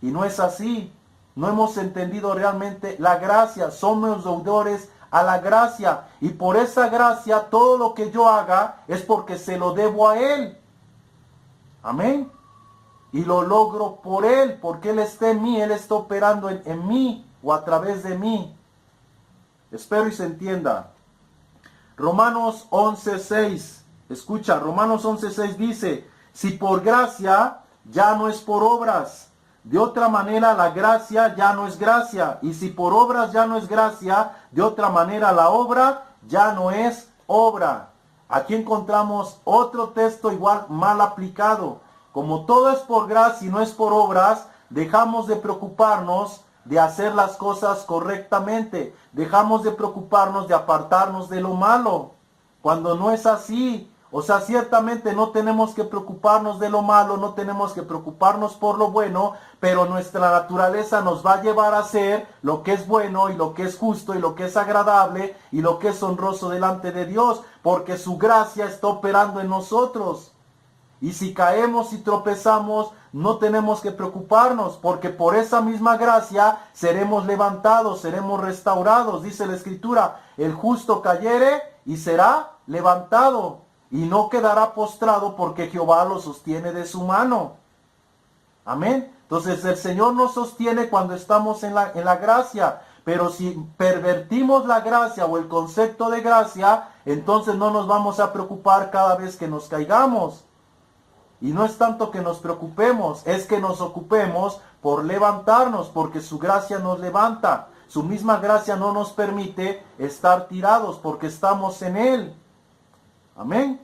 Y no es así. No hemos entendido realmente la gracia. Somos deudores a la gracia. Y por esa gracia todo lo que yo haga es porque se lo debo a Él. Amén. Y lo logro por Él, porque Él está en mí, Él está operando en mí o a través de mí. Espero y se entienda. Romanos 11:6. Escucha, Romanos 11:6 dice, si por gracia ya no es por obras. De otra manera la gracia ya no es gracia. Y si por obras ya no es gracia, de otra manera la obra ya no es obra. Aquí encontramos otro texto igual mal aplicado. Como todo es por gracia y no es por obras, dejamos de preocuparnos de hacer las cosas correctamente. Dejamos de preocuparnos de apartarnos de lo malo. Cuando no es así. O sea, ciertamente no tenemos que preocuparnos de lo malo, no tenemos que preocuparnos por lo bueno, pero nuestra naturaleza nos va a llevar a hacer lo que es bueno y lo que es justo y lo que es agradable y lo que es honroso delante de Dios, porque su gracia está operando en nosotros. Y si caemos y tropezamos, no tenemos que preocuparnos, porque por esa misma gracia seremos levantados, seremos restaurados. Dice la Escritura, el justo cayere y será levantado. Y no quedará postrado porque Jehová lo sostiene de su mano. Amén. Entonces el Señor nos sostiene cuando estamos en la gracia. Pero si pervertimos la gracia o el concepto de gracia, entonces no nos vamos a preocupar cada vez que nos caigamos. Y no es tanto que nos preocupemos, es que nos ocupemos por levantarnos, porque su gracia nos levanta. Su misma gracia no nos permite estar tirados porque estamos en Él. Amén.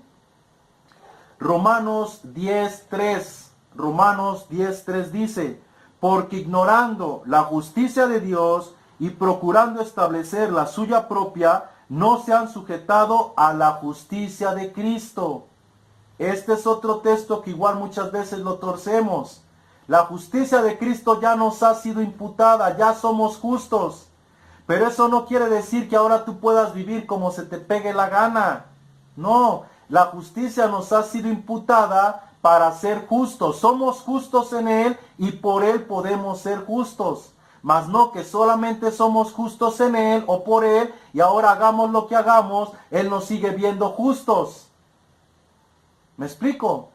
Romanos 10:3. Romanos 10:3 dice, porque ignorando la justicia de Dios y procurando establecer la suya propia, no se han sujetado a la justicia de Cristo. Este es otro texto que igual muchas veces lo torcemos. La justicia de Cristo ya nos ha sido imputada, ya somos justos. Pero eso no quiere decir que ahora tú puedas vivir como se te pegue la gana. No, la justicia nos ha sido imputada para ser justos. Somos justos en Él y por Él podemos ser justos. Mas no que solamente somos justos en Él o por Él y ahora hagamos lo que hagamos, Él nos sigue viendo justos. ¿Me explico?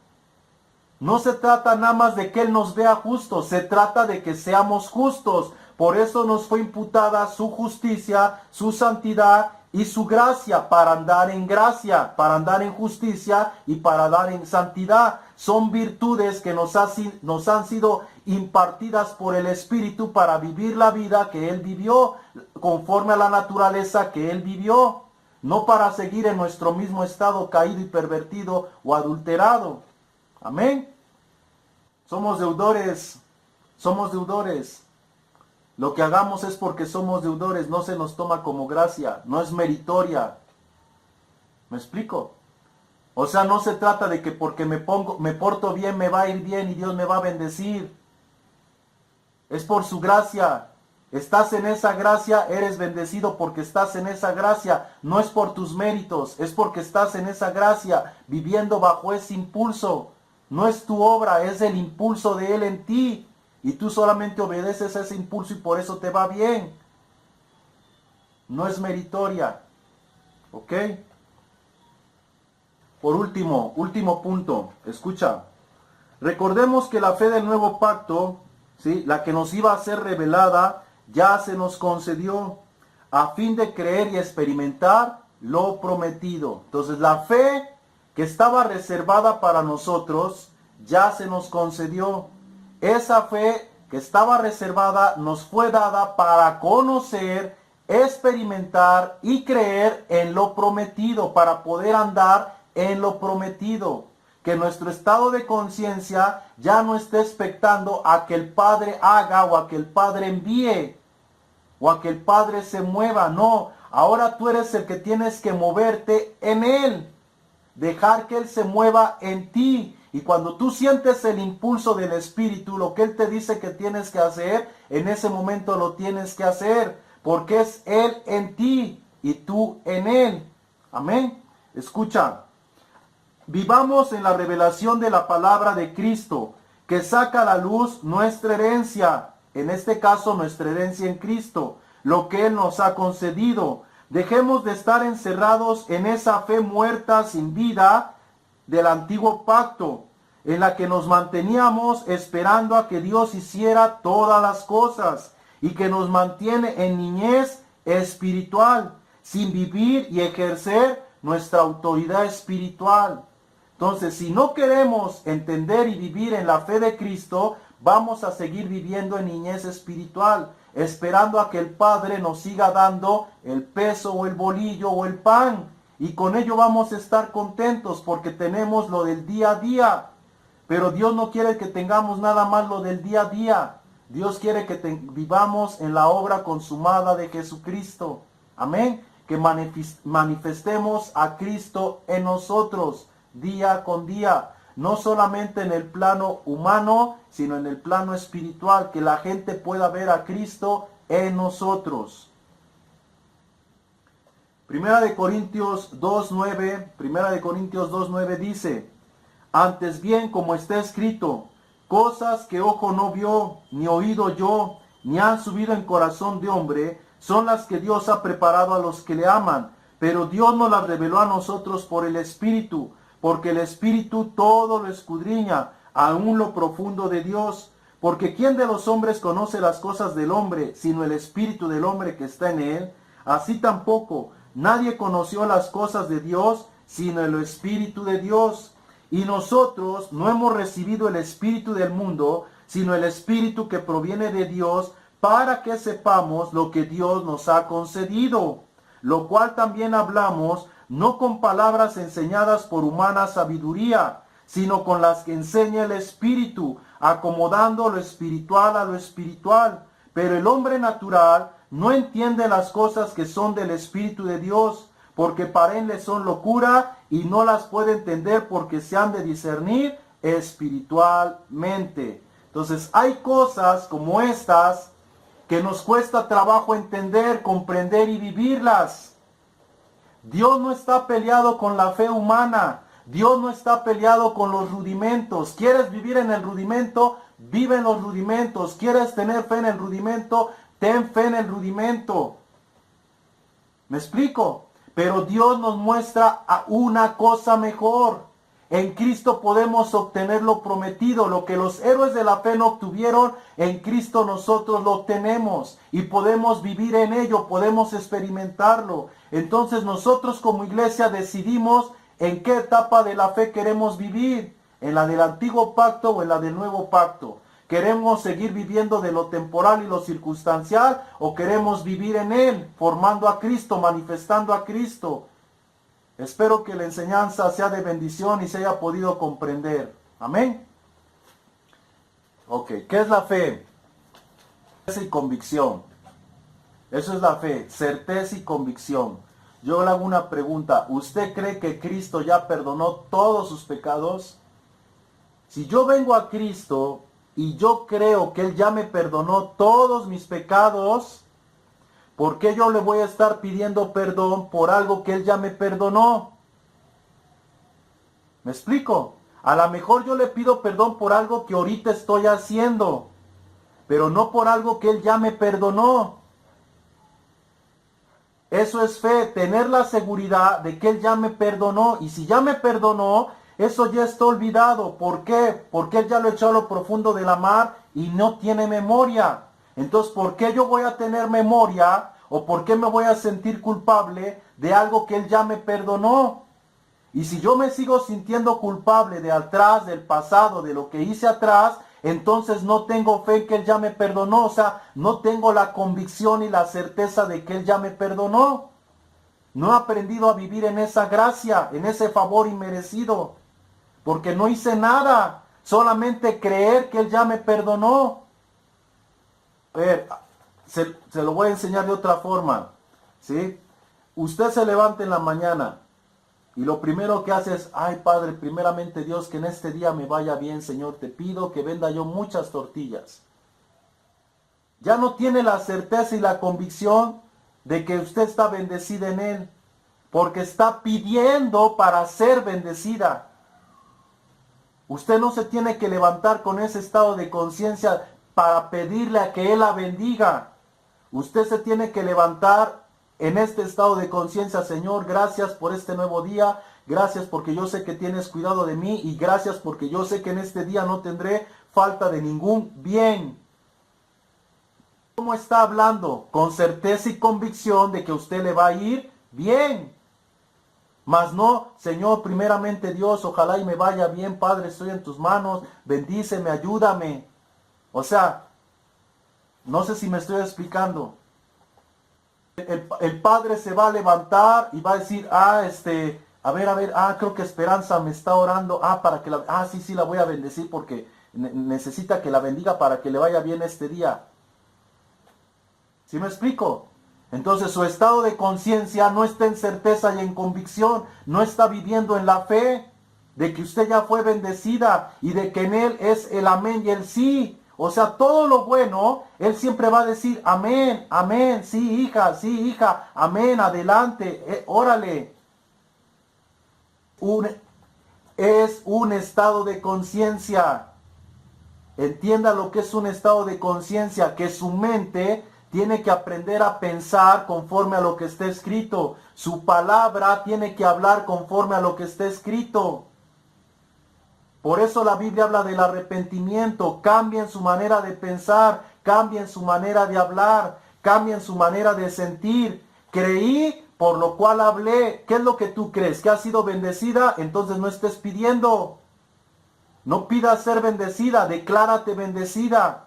No se trata nada más de que Él nos vea justos, se trata de que seamos justos. Por eso nos fue imputada su justicia, su santidad y su gracia para andar en gracia, para andar en justicia y para andar en santidad. Son virtudes que nos han sido impartidas por el Espíritu para vivir la vida que Él vivió, conforme a la naturaleza que Él vivió. No para seguir en nuestro mismo estado caído y pervertido o adulterado. Amén. Somos deudores. Somos deudores. Lo que hagamos es porque somos deudores. No se nos toma como gracia. No es meritoria. ¿Me explico? O sea, no se trata de que porque me porto bien me va a ir bien y Dios me va a bendecir. Es por su gracia. Estás en esa gracia, eres bendecido porque estás en esa gracia. No es por tus méritos, es porque estás en esa gracia, viviendo bajo ese impulso. No es tu obra, es el impulso de Él en ti. Y tú solamente obedeces a ese impulso y por eso te va bien. No es meritoria. ¿Ok? Por último punto, escucha. Recordemos que la fe del nuevo pacto, ¿sí?, la que nos iba a ser revelada, ya se nos concedió a fin de creer y experimentar lo prometido. Entonces la fe que estaba reservada para nosotros ya se nos concedió. Esa fe que estaba reservada nos fue dada para conocer, experimentar y creer en lo prometido, para poder andar en lo prometido. Que nuestro estado de conciencia ya no esté expectando a que el Padre haga o a que el Padre envíe o a que el Padre se mueva. No, ahora tú eres el que tienes que moverte en Él. Dejar que Él se mueva en ti. Y cuando tú sientes el impulso del Espíritu, lo que Él te dice que tienes que hacer, en ese momento lo tienes que hacer. Porque es Él en ti y tú en Él. Amén. Escucha. Vivamos en la revelación de la palabra de Cristo, que saca a la luz nuestra herencia. En este caso, nuestra herencia en Cristo, lo que Él nos ha concedido. Dejemos de estar encerrados en esa fe muerta sin vida del antiguo pacto, en la que nos manteníamos esperando a que Dios hiciera todas las cosas y que nos mantiene en niñez espiritual, sin vivir y ejercer nuestra autoridad espiritual. Entonces, si no queremos entender y vivir en la fe de Cristo, vamos a seguir viviendo en niñez espiritual, esperando a que el Padre nos siga dando el peso o el bolillo o el pan. Y con ello vamos a estar contentos porque tenemos lo del día a día. Pero Dios no quiere que tengamos nada más lo del día a día. Dios quiere que vivamos en la obra consumada de Jesucristo. Amén. Que manifestemos a Cristo en nosotros día con día. No solamente en el plano humano, sino en el plano espiritual, que la gente pueda ver a Cristo en nosotros. Primera de Corintios 2:9 dice, antes bien, como está escrito, cosas que ojo no vio, ni oído oyó, ni han subido en corazón de hombre, son las que Dios ha preparado a los que le aman. Pero Dios nos las reveló a nosotros por el Espíritu, porque el Espíritu todo lo escudriña, aún lo profundo de Dios, Porque ¿quién de los hombres conoce las cosas del hombre, sino el espíritu del hombre que está en él? Así tampoco nadie conoció las cosas de Dios, sino el espíritu de Dios. Y nosotros no hemos recibido el espíritu del mundo, sino el espíritu que proviene de Dios, para que sepamos lo que Dios nos ha concedido. Lo cual también hablamos, no con palabras enseñadas por humana sabiduría, sino con las que enseña el Espíritu, acomodando lo espiritual a lo espiritual. Pero el hombre natural no entiende las cosas que son del Espíritu de Dios, porque para él le son locura y no las puede entender porque se han de discernir espiritualmente. Entonces hay cosas como estas que nos cuesta trabajo entender, comprender y vivirlas. Dios no está peleado con la fe humana. Dios no está peleado con los rudimentos. ¿Quieres vivir en el rudimento? Vive en los rudimentos. ¿Quieres tener fe en el rudimento? Ten fe en el rudimento. ¿Me explico? Pero Dios nos muestra una cosa mejor. En Cristo podemos obtener lo prometido. Lo que los héroes de la fe no obtuvieron, en Cristo nosotros lo obtenemos. Y podemos vivir en ello, podemos experimentarlo. Entonces nosotros como iglesia decidimos en qué etapa de la fe queremos vivir. En la del antiguo pacto o en la del nuevo pacto. ¿Queremos seguir viviendo de lo temporal y lo circunstancial o queremos vivir en Él, formando a Cristo, manifestando a Cristo? Espero que la enseñanza sea de bendición y se haya podido comprender. Amén. Ok, ¿qué es la fe? Certeza y convicción. Eso es la fe, certeza y convicción. Yo le hago una pregunta. ¿Usted cree que Cristo ya perdonó todos sus pecados? Si yo vengo a Cristo y yo creo que Él ya me perdonó todos mis pecados, ¿por qué yo le voy a estar pidiendo perdón por algo que Él ya me perdonó? ¿Me explico? A lo mejor yo le pido perdón por algo que ahorita estoy haciendo, pero no por algo que Él ya me perdonó. Eso es fe, tener la seguridad de que Él ya me perdonó. Y si ya me perdonó, eso ya está olvidado. ¿Por qué? Porque Él ya lo echó a lo profundo de la mar y no tiene memoria. Entonces, ¿por qué yo voy a tener memoria o por qué me voy a sentir culpable de algo que Él ya me perdonó? Y si yo me sigo sintiendo culpable de atrás, del pasado, de lo que hice atrás, entonces no tengo fe en que Él ya me perdonó. O sea, no tengo la convicción y la certeza de que Él ya me perdonó. No he aprendido a vivir en esa gracia, en ese favor inmerecido. Porque no hice nada, solamente creer que Él ya me perdonó. Se lo voy a enseñar de otra forma, ¿sí? Usted se levanta en la mañana y lo primero que hace es, ay Padre, primeramente Dios, que en este día me vaya bien, Señor, te pido que venda yo muchas tortillas. Ya no tiene la certeza y la convicción de que usted está bendecida en Él, porque está pidiendo para ser bendecida. Usted no se tiene que levantar con ese estado de conciencia para pedirle a que Él la bendiga. Usted se tiene que levantar en este estado de conciencia. Señor, gracias por este nuevo día. Gracias porque yo sé que tienes cuidado de mí. Y gracias porque yo sé que en este día no tendré falta de ningún bien. ¿Cómo está hablando? Con certeza y convicción de que a usted le va a ir bien. Mas no, Señor, primeramente Dios, ojalá y me vaya bien, Padre, estoy en tus manos, bendíceme, ayúdame. O sea, no sé si me estoy explicando. El Padre se va a levantar y va a decir, creo que Esperanza me está orando, para que sí, la voy a bendecir porque necesita que la bendiga para que le vaya bien este día. ¿Sí me explico? Entonces su estado de conciencia no está en certeza y en convicción, no está viviendo en la fe de que usted ya fue bendecida y de que en Él es el amén y el sí. O sea, todo lo bueno, Él siempre va a decir amén, amén, sí hija, amén, adelante, órale. Es un estado de conciencia. Entienda lo que es un estado de conciencia, que su mente tiene que aprender a pensar conforme a lo que está escrito. Su palabra tiene que hablar conforme a lo que está escrito. Por eso la Biblia habla del arrepentimiento. Cambien su manera de pensar, cambien su manera de hablar, cambien su manera de sentir. Creí, por lo cual hablé. ¿Qué es lo que tú crees? ¿Que has sido bendecida? Entonces no estés pidiendo. No pidas ser bendecida, declárate bendecida.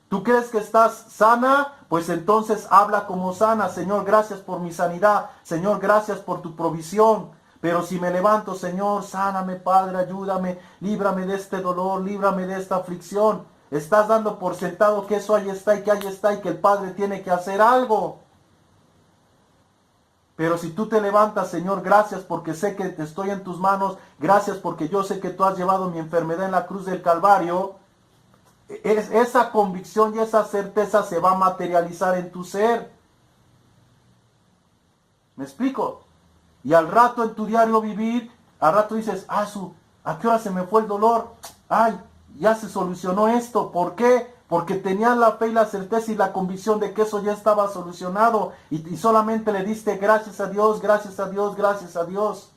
¿Tú crees que estás sana? Pues entonces habla como sana. Señor, gracias por mi sanidad. Señor, gracias por tu provisión. Pero si me levanto, Señor, sáname, Padre, ayúdame, líbrame de este dolor, líbrame de esta aflicción. Estás dando por sentado que eso ahí está y que ahí está y que el Padre tiene que hacer algo. Pero si tú te levantas, Señor, gracias porque sé que estoy en tus manos, gracias porque yo sé que tú has llevado mi enfermedad en la cruz del Calvario, esa convicción y esa certeza se va a materializar en tu ser. ¿Me explico? Y al rato en tu diario vivir, al rato dices, ¿a qué hora se me fue el dolor? Ay, ya se solucionó esto. ¿Por qué? Porque tenías la fe y la certeza y la convicción de que eso ya estaba solucionado. Y solamente le diste gracias a Dios, gracias a Dios, gracias a Dios.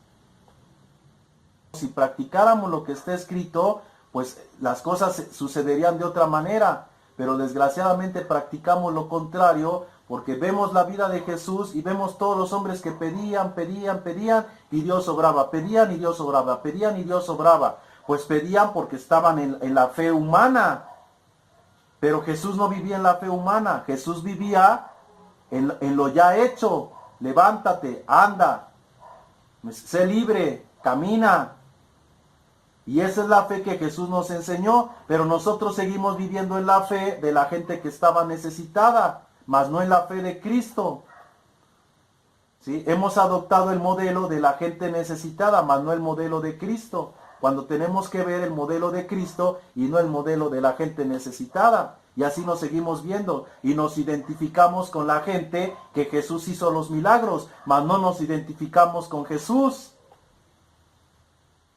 Si practicáramos lo que está escrito, pues las cosas sucederían de otra manera. Pero desgraciadamente practicamos lo contrario, porque vemos la vida de Jesús y vemos todos los hombres que pedían y Dios obraba. Pedían y Dios obraba, pedían y Dios obraba. Pues pedían porque estaban en la fe humana. Pero Jesús no vivía en la fe humana. Jesús vivía en lo ya hecho. Levántate, anda, sé libre, camina. Y esa es la fe que Jesús nos enseñó, pero nosotros seguimos viviendo en la fe de la gente que estaba necesitada, mas no en la fe de Cristo. ¿Sí? Hemos adoptado el modelo de la gente necesitada, mas no el modelo de Cristo, cuando tenemos que ver el modelo de Cristo y no el modelo de la gente necesitada. Y así nos seguimos viendo y nos identificamos con la gente que Jesús hizo los milagros, mas no nos identificamos con Jesús.